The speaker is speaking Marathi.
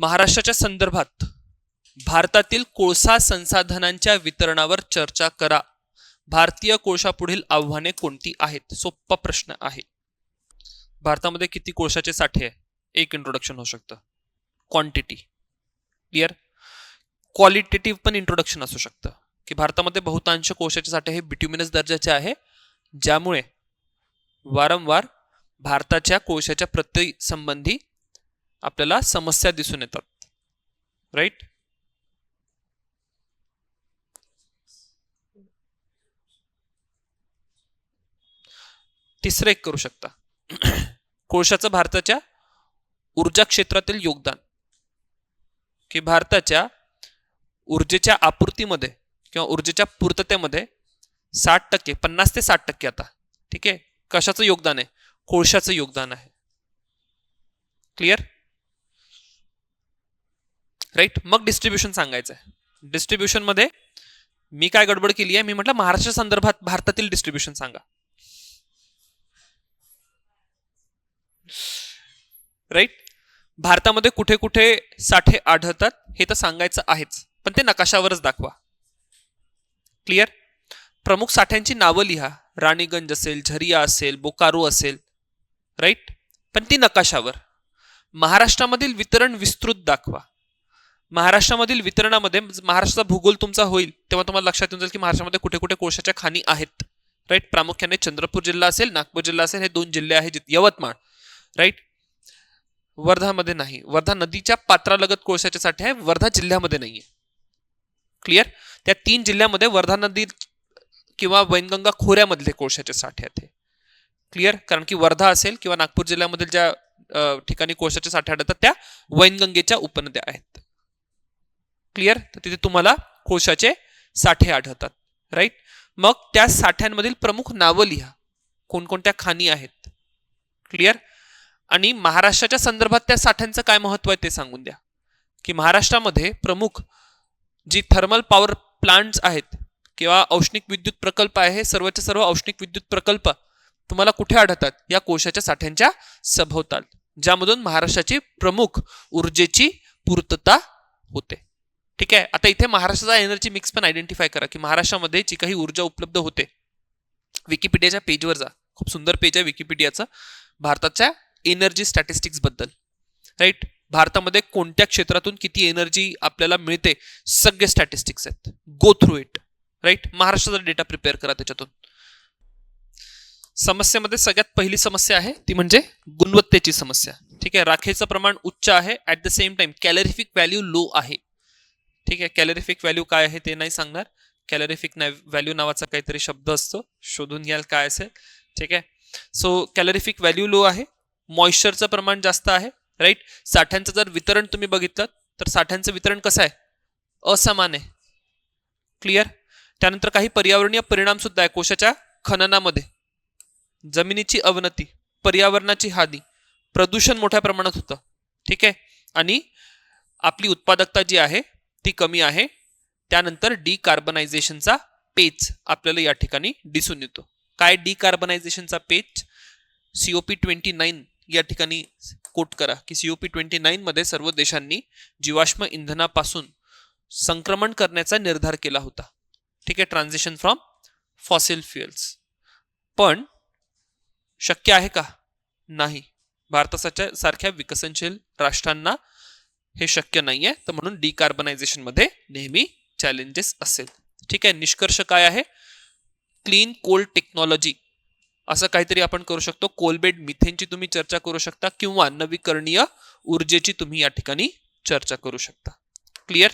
महाराष्ट्राच्या संदर्भात भारतातील कोळसा संसाधनांच्या वितरणावर चर्चा करा. भारतीय कोळसा पुढील आव्हाने कोणती आहेत? सोपा प्रश्न आहे. भारतामध्ये किती कोळशाचे साठे आहे? एक इंट्रोडक्शन होऊ शकतं. Quantity clear. क्वालिटेटिव्ह पण इंट्रोडक्शन असू शकतं की भारतामध्ये बहुतांश कोळशाचे साठे हे बिट्युमिनस दर्जाचे आहे, ज्यामुळे वारंवार भारताच्या कोळशाच्या प्रती संबंधी आपल्याला समस्या दिसून येतात. राईट. तिसरं एक करू शकता, कोळशाचं भारताच्या ऊर्जा क्षेत्रातील योगदान, की भारताच्या ऊर्जेच्या आपूर्तीमध्ये किंवा ऊर्जेच्या पूर्ततेमध्ये 60%, 50 ते 60% आता, ठीक आहे, कशाचं योगदान आहे? कोळशाचं योगदान आहे. क्लिअर. राईट. मग डिस्ट्रीब्युशन सांगायचं आहे. डिस्ट्रीब्युशन मध्ये मी काय गडबड केली आहे, मी म्हटलं महाराष्ट्र संदर्भात भारतातील डिस्ट्रीब्युशन सांगा. राईट. भारतामध्ये कुठे कुठे साठे आढळतात हे तर सांगायचं आहेच, पण ते नकाशावरच दाखवा. क्लिअर. प्रमुख साठ्यांची नावं लिहा. राणीगंज असेल, झरिया असेल, बोकारो असेल. राईट. पण ती नकाशावर. महाराष्ट्रामधील वितरण विस्तृत दाखवा. महाराष्ट्रामधील वितरणामध्ये महाराष्ट्राचा भूगोल तुमचा होईल तेव्हा तुम्हाला लक्षात येऊन जाईल की महाराष्ट्रामध्ये कुठे कुठे कोळशाच्या खाणी आहेत. राईट. प्रामुख्याने चंद्रपूर जिल्हा असेल, नागपूर जिल्हा असेल, हे 2 जिल्हे आहेत. यवतमाळ. राईट. वर्धामध्ये नाही. वर्धा नदीच्या पात्रालगत कोळशाचे साठे आहे, वर्धा जिल्ह्यामध्ये नाहीये. क्लिअर. त्या 3 जिल्ह्यामध्ये वर्धा नदी किंवा वैनगंगा खोऱ्यामधले कोळशाचे साठे आहेत. क्लिअर. कारण की वर्धा असेल किंवा नागपूर जिल्ह्यामधील ज्या ठिकाणी कोळशाचे साठे आढळतात त्या वैनगंगेच्या उपनद्या आहेत. क्लिअर. तर तिथे तुम्हाला कोळशाचे साठे आढळतात. राईट. मग त्या साठ्यांमधील प्रमुख नावं लिहा, कोणकोणत्या खाणी आहेत. क्लिअर. आणि महाराष्ट्राच्या संदर्भात त्या साठ्यांचं काय महत्व आहे ते सांगून द्या, की महाराष्ट्रामध्ये प्रमुख जी थर्मल पॉवर प्लांट्स आहेत किंवा औष्णिक विद्युत प्रकल्प आहे, हे सर्वचे सर्व औष्णिक विद्युत प्रकल्प तुम्हाला कुठे आढळतात? या कोळशाच्या साठ्यांच्या सभोवताल, ज्यामधून महाराष्ट्राची प्रमुख ऊर्जेची पूर्तता होते. ठीक आहे. आता इथे महाराष्ट्राचा एनर्जी मिक्स पण आयडेंटिफाय करा, की महाराष्ट्रामध्ये जी काही ऊर्जा उपलब्ध होते. विकिपीडियाच्या पेजवर जा, खूप सुंदर पेज आहे विकिपीडियाचं भारताच्या एनर्जी स्टॅटिस्टिक्स बद्दल. राईट. भारतामध्ये कोणत्या क्षेत्रातून किती एनर्जी आपल्याला मिळते, सगळे स्टॅटिस्टिक्स आहेत. Go through it. राईट. महाराष्ट्राचा डेटा प्रिपेअर करा त्याच्यातून. समस्येमध्ये सगळ्यात पहिली समस्या आहे ती म्हणजे गुणवत्तेची समस्या. ठीक आहे. राखेचं प्रमाण उच्च आहे, at the same time calorific value low आहे. ठीक आहे. कॅलरिफिक व्हॅल्यू काय आहे ते नाही सांगणार. कॅलरिफिक व्हॅल्यू नावाचा काहीतरी शब्द असतो, शोधून घ्याल काय असेल. ठीक आहे. सो कॅलरिफिक व्हॅल्यू लो आहे. मॉइश्चरचं प्रमाण जास्त आहे. राईट. साठ्यांचं जर वितरण तुम्ही बघितलं तर साठ्यांचं वितरण कसं आहे? असमान आहे. क्लिअर. त्यानंतर काही पर्यावरणीय परिणाम सुद्धा आहे कोळशाच्या खननामध्ये. जमिनीची अवनती, पर्यावरणाची हानी, प्रदूषण मोठ्या प्रमाणात होतं. ठीक आहे. आणि आपली उत्पादकता जी आहे ती कमी आहे. त्यानंतर डिकार्बनायझेशनचा पेच आपल्याला या ठिकाणी दिसून येतो. काय डिकार्बनायझेशनचा पेच? COP29 या ठिकाणी कोट करा की COP29 मध्ये सर्व देशांनी जीवाश्म इंधनापासून संक्रमण करण्याचा निर्धार केला होता. ठीक आहे. Transition from fossil fuels. पण शक्य आहे का? नाही. भारताच्या सारख्या विकसनशील राष्ट्रांना हे शक्य नाहीये. तर म्हणून डिकार्बनायझेशन मध्ये नेहमी चॅलेंजेस असेल. ठीक आहे. निष्कर्ष काय आहे? क्लीन कोल टेक्नॉलॉजी असं काहीतरी आपण करू शकतो. कोलबेड मिथेनची तुम्ही चर्चा करू शकता किंवा नवीकरणीय ऊर्जेची तुम्ही या ठिकाणी चर्चा करू शकता. क्लिअर.